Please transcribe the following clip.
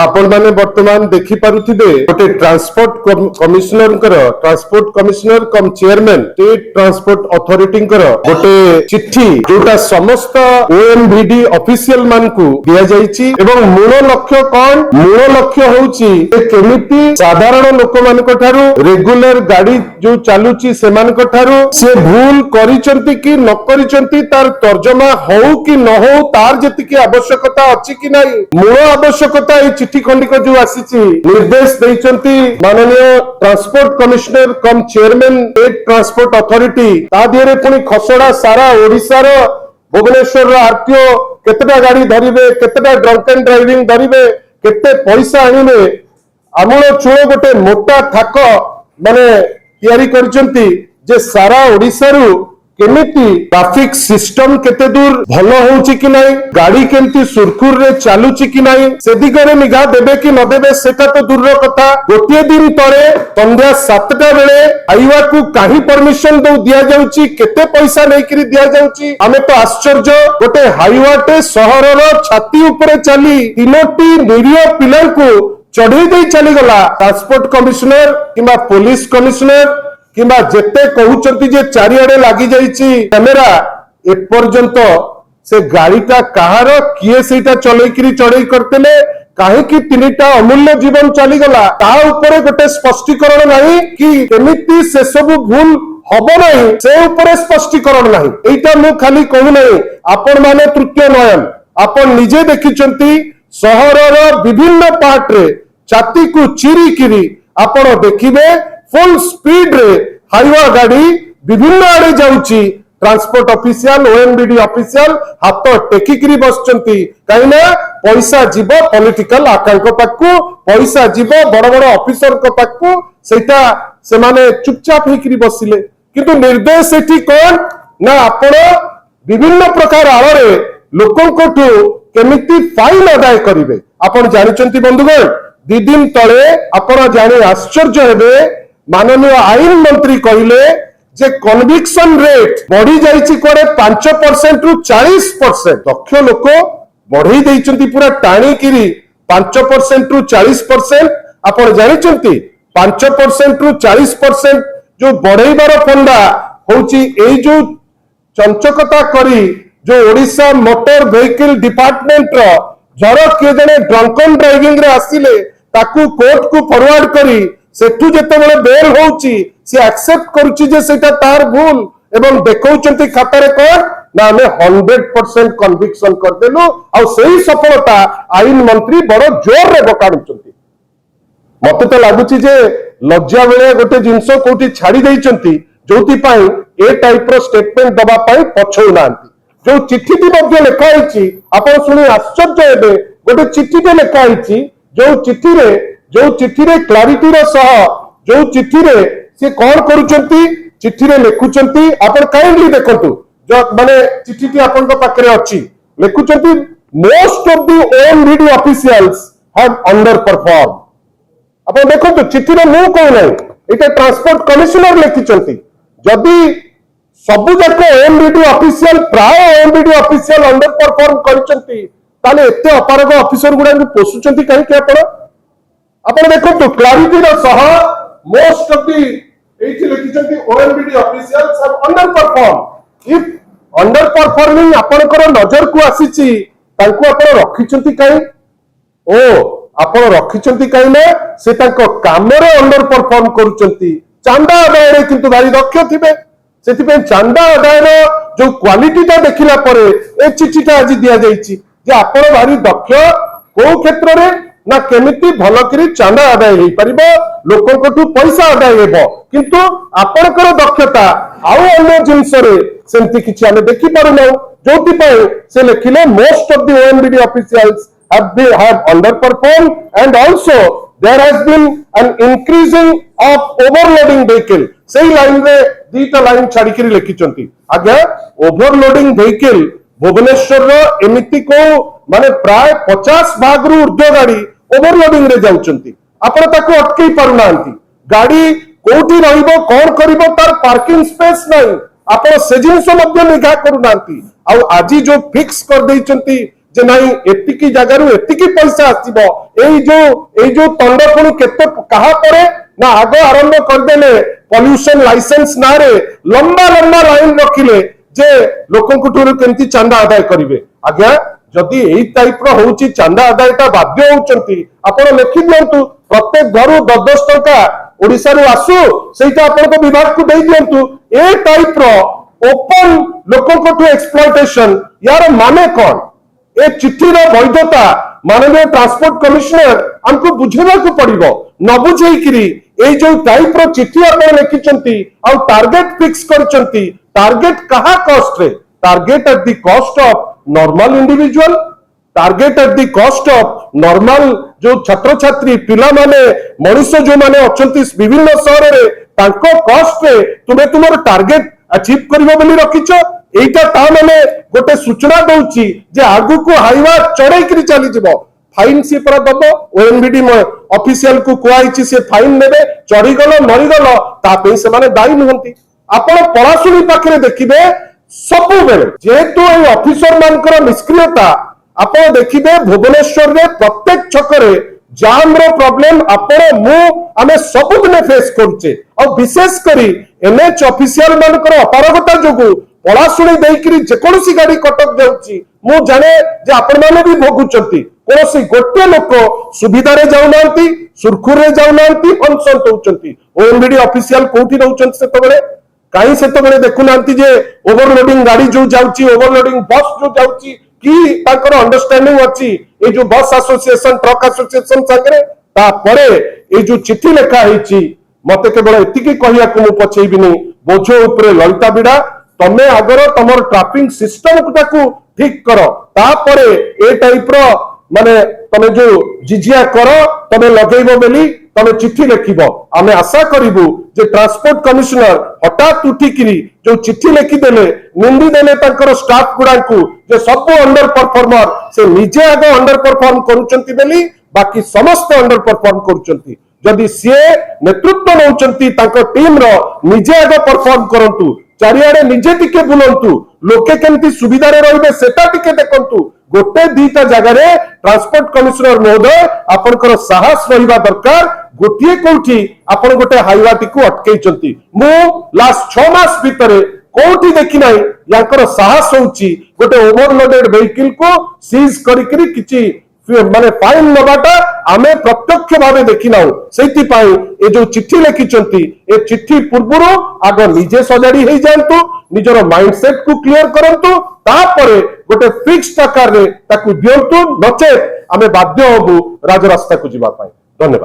आपण माने वर्तमान देखि पारुथिबे गोटे ट्रांसपोर्ट कमिश्नर कम चेयरमैन स्टेट ट्रांसपोर्ट अथॉरिटी गोटे चिट्ठी जोटा समस्त ओएमवीडी ऑफिशियल मान को दिया जाइछि एवं मूल लक्ष्य कौन मूल लक्ष्य होउछि केमिति साधारण लोक मानक ठारू रेगुलर गाड़ी जो चालुछि सेमानक ठारू से भूल करिसंती कि न करिसंती तार तर्जमा हो कि न हो तार जतिकि आवश्यकता अछि कि नाही मूल आवश्यकता ए चिट्ठी खंडिक जो आसीछि निर्देश दैचंती माननीय ट्रांसपोर्ट कमिश्नर कम चेयरमैन स्टेट ट्रांसपोर्ट अथॉरिटी ता दिरे पुनी खसड़ा सारा ओडिसा रो भुवनेश्वर आरटीओ केतेटा गाड़ी धरिबे केतेटा ड्रंक एंड ड्राइविंग धरिबे केते पैसा आनिबे आमूल चूल गोटे मोटा थाक माने तैयारी करचंती जे सारा ओडिसा रु केमिति ट्रैफिक सिस्टम केते दूर भलो होउची कि नाही गाड़ी केमती सुरखुर रे चालुची कि नाही से दिगरे निगाह देबे कि न देबे सेटा तो दूर कथा गोटे दिन तरे संध्या 7टा बेले आइवा को काही परमिशन दो दिया जाउची केते पैसा नै करी दिया जाउची हमें तो आश्चर्य गोटे हाईवाटे शहर रो छाती ऊपर चली तीनोटी निरीह पिलर को चढ़ी दे चली गला ट्रांसपोर्ट कमिश्नर किबा पुलिस कमिश्नर किंबा जेते कहउचंती जे चारिआडे लागि जाईची कैमेरा एपर्यंत से गाड़ीटा कहार किए सेटा चलैकरी चढ़ई करतेले काहे कि तीनटा अमूल्य जीवन चली गला ता ऊपर गोटे स्पष्टीकरण नाही कि केमिति से सब भूल हबो नाही से ऊपर स्पष्टीकरण नाही एटा मु खाली कहू नाही आपण माने तृतीय नयन आपण निजे देखिचंती शहरर विभिन्न पार्ट रे छाती को चिरी किरी आपण देखिबे फुल स्पीड रे हाईवा गाड़ी विभिन्न आड़े जाउची ट्रांसपोर्ट ऑफिशियल ओएमबीडी ऑफिशियल हाथ टेकिकरी बसचंती काई ना पैसा जीवो पॉलिटिकल आकांक पाकू पैसा जीवो बड़ बड़ ऑफिसर को पाकू सेटा से माने चुपचाप हिकरी बसिले किंतु निर्देश एठी कोन ना आपण विभिन्न प्रकार आड़े लोकन कोठू केमिति फाइन अदाय करिवे आपण जानिचंती बंधुगण दि दिन तळे आपण जानि आश्चर्य हेबे माननीय आईन मंत्री कहले जे कन्विक्शन रेट बढ़ी जाइछि कोरे 5% रु 40% दक्ष लोक बढ़ी देइचंती पूरा टाणी किरी 5% रु 40% आपण जानिचंती 5% रु 40% जो बढ़ेबार फंडा होची एई जो चंचकता करी जो ओडिशा मोटर व्हीकल डिपार्टमेंट रो जर के जने ड्रंकन ड्राइविंग रे आसिले ताकू कोर्ट को फॉरवर्ड करी सेठू जेतेबेले बेल होउची से एक्सेप्ट करूची जे सेटा तार भूल एवं देखौचंती खाता रे कोन ना हमें 100% कन्विक्शन कर देलु आ सही सफलता आईन मंत्री बड़ जोर रे बकाडुचंती मते तो लागुची जे लज्जा बेले गोटे जिंसो कोठी छाडी देइचंती जोति पाई ए टाइप रो स्टेटमेंट दबा पाई पछौ नांती जो चिट्ठी ती मध्ये लेखा आइची आपण सुनी आश्चर्य हेबे गोटे चिट्ठी ते लेखा आइची जो चिट्ठी रे क्लैरिटी रो सह जो चिट्ठी रे से कौन करूचंती चिट्ठी रे लिखुचंती आपण काइंडली देखंतु जो माने चिट्ठी ती आपण को पाखरे अछि लिखुचंती most of the OMVD officials have under perform आपण देखंतु चिट्ठी रे मु कोन नै एटा ट्रांसपोर्ट कमिश्नर लिखिचंती जदी सबु जाक ओएमवीडी ऑफिशियल प्राय ओएमवीडी ऑफिशियल अंडर परफॉर्म करिसंती ताले एते अपारग ऑफिसर गुडा को पोसुचंती काहे के आपण देखो क्लैरिटी सह मोस्ट ऑफ दी एठी लिखिचंती OMBD officials have under perform if under performing आपनकर नजर को आसीची तांको आपण रखिचंती काई ओ आपण रखिचंती काई ना से तांको कामरे अंडर परफॉर्म करूचंती चांदा अदाय रे किंतु भारी दक्ष थिबे सेति पे चांदा अदाय रो जो क्वालिटी ता देखिला परे ए चिठीटा आज दिया जाईची जे आपण भारी दक्ष को क्षेत्र रे ना केमिति भल करी चांदा आदाय हो परिबो लोकन कोठू पैसा आदाय हेबो किंतु आपनकर दक्षता आउ अन्य जिंस रे सेंति किछि हम देखि पारुनो जोति पय से लिखिले most of the OMBD officials have underperformed and also there has been an increasing of overloading vehicle सेही लाइन रे दीटा लाइन छाड़ी करी लिखिचंती आज्ञा ओवरलोडिंग व्हीकल भुवनेश्वर रो एमिति को माने प्राय 50 भाग रु ऊर्ध्व गाड़ी ओवरलोडिंग रे जाउचंती आपण ताको अटकई पारुनांती गाड़ी कोठी रहिबो कोन करिवो तार पार्किंग स्पेस नाही आपण से जिंस मध्ये निगा करूनांती आ आजी जो फिक्स कर देइचंती जे नहीं एतिकी जगार एतिकी पैसा आसीबो एई जो तंड पुणी केते कहा परे ना आग आरंभ करदेले पॉल्यूशन लाइसेंस ना रे लंबा लंबा लाइन रखिले जे लोकंकु ठुरु केमती चंदा आदाय करिवे आज्ञा जदि एई टाइप रो होउची चंदा आदायटा बाध्य होउचंती आपण लिखि दियंतु प्रत्येक घरु 10-10 टका ओडिसा रु आसु सेटा आपण विभाग को दे दियंतु ए टाइप रो ओपन लोकंकु एक्सप्लॉयटेशन यार माने कोन ए चिट्ठी रो वैधता माननीय ट्रांसपोर्ट कमिश्नर हमको बुझेबा को पड़िबो न बुझेई किरी ए जो टाइप रो चिट्ठी आपण लिखिचंती आ टारगेट फिक्स करचंती टारगेट कहा कॉस्ट रे target at the cost of normal individual target at the cost of normal जो छात्र छात्री पिला माने मनुष्य जो माने अछंती विभिन्न शहर रे तांको कॉस्ट रे तुमे तुमर टारगेट अचीव करिवो बोली रखिचो एटा ता माने गोटे सूचना दउची जे आगु को हाईवा चढ़ाई करी चली जिवो फाइन से पर दबो ओएनबीडी ऑफिशियल को कुआइची से फाइन नेबे चढ़ी गलो मरी गलो ता पे से माने दायी नहंती आपण परासुनी पाखरे देखिबे सब बेले जेतु ए ऑफिसर मानकर निष्क्रियता आपण देखिबे भुवनेश्वर रे प्रत्येक छकरे जाम रो प्रॉब्लम आपण मु आमे सब दिन फेस करछे और विशेष करी एनएच ऑफिशियल मानकर अपारगता जोगु पलाशुणी देकरी जेकोसी गाड़ी कटक जाउची मु जाने जे आपण माने भी भोगुचंती कोनोसी गोटे लोक सुविधा रे जाउनांती सुरखुर रे जाउनांती हंसंत होउचंती ओएनबीडी ऑफिशियल कोठी रहउचंती सेतबेले काई सेतबेले देखुनांती जे ओवरलोडिंग गाड़ी जो जाउची ओवरलोडिंग बस जो जाउची कि ताकर अंडरस्टैंडिंग अछि ए जो बस एसोसिएशन ट्रक एसोसिएशन संगरे ता परे ए जो चिट्ठी लेखा हिची मते केवल एतिकी कहिया को मु पछेइबिनी बोझो ऊपर ललिता बिडा तमे आगर तमर ट्रैफिक सिस्टम को ठीक करो तापरे ए टाइप रो माने तमे जो जिजिया करो तमे लगेइबो बेली तमे चिट्ठी लिखिबो आमे आशा करिबु जे ट्रांसपोर्ट कमिश्नर हठात उठिकिरी जो चिट्ठी लिखि देले निंदी देले तांकर स्टाफ गुडांकु जे सब अंडर परफॉर्मर से निजे आगे अंडर परफॉर्म करूचंती बेली बाकी समस्त अंडर परफॉर्म करूचंती जदि से नेतृत्व नौचंती तांकर टीम रो निजे आगे परफॉर्म करंतु चारियाडे निजे टिके बुलंतु लोके केमती सुविधा रे रहिबे सेटा टिके देखंतु गोटे दीटा जगह रे ट्रांसपोर्ट कमिश्नर महोदय आपनकर साहस रहिबा दरकार गोटिए कोठी आपण गोटे हाईवा टिकु अटकेइचंती मु लास्ट 6 मास भितरे कोठी देखि नाही याकर साहस होउची गोटे ओवरलोडेड व्हीकल को सीज करिकरी किछि माने फाइन नबाटा आमे प्रत्यक्ष भावे देखि नाउ सेति पाई ए जो चिट्ठी लिखिचंती ए चिट्ठी पूर्वरो आग निजे सजाडी हेई जानतु निजर माइंडसेट को क्लियर करंतु तापरे गोटे फिक्स्ड आकार रे ताकु दियंतु नचे आमे बाध्य होबु राजरास्ता को जिबा पाई धन्यवाद।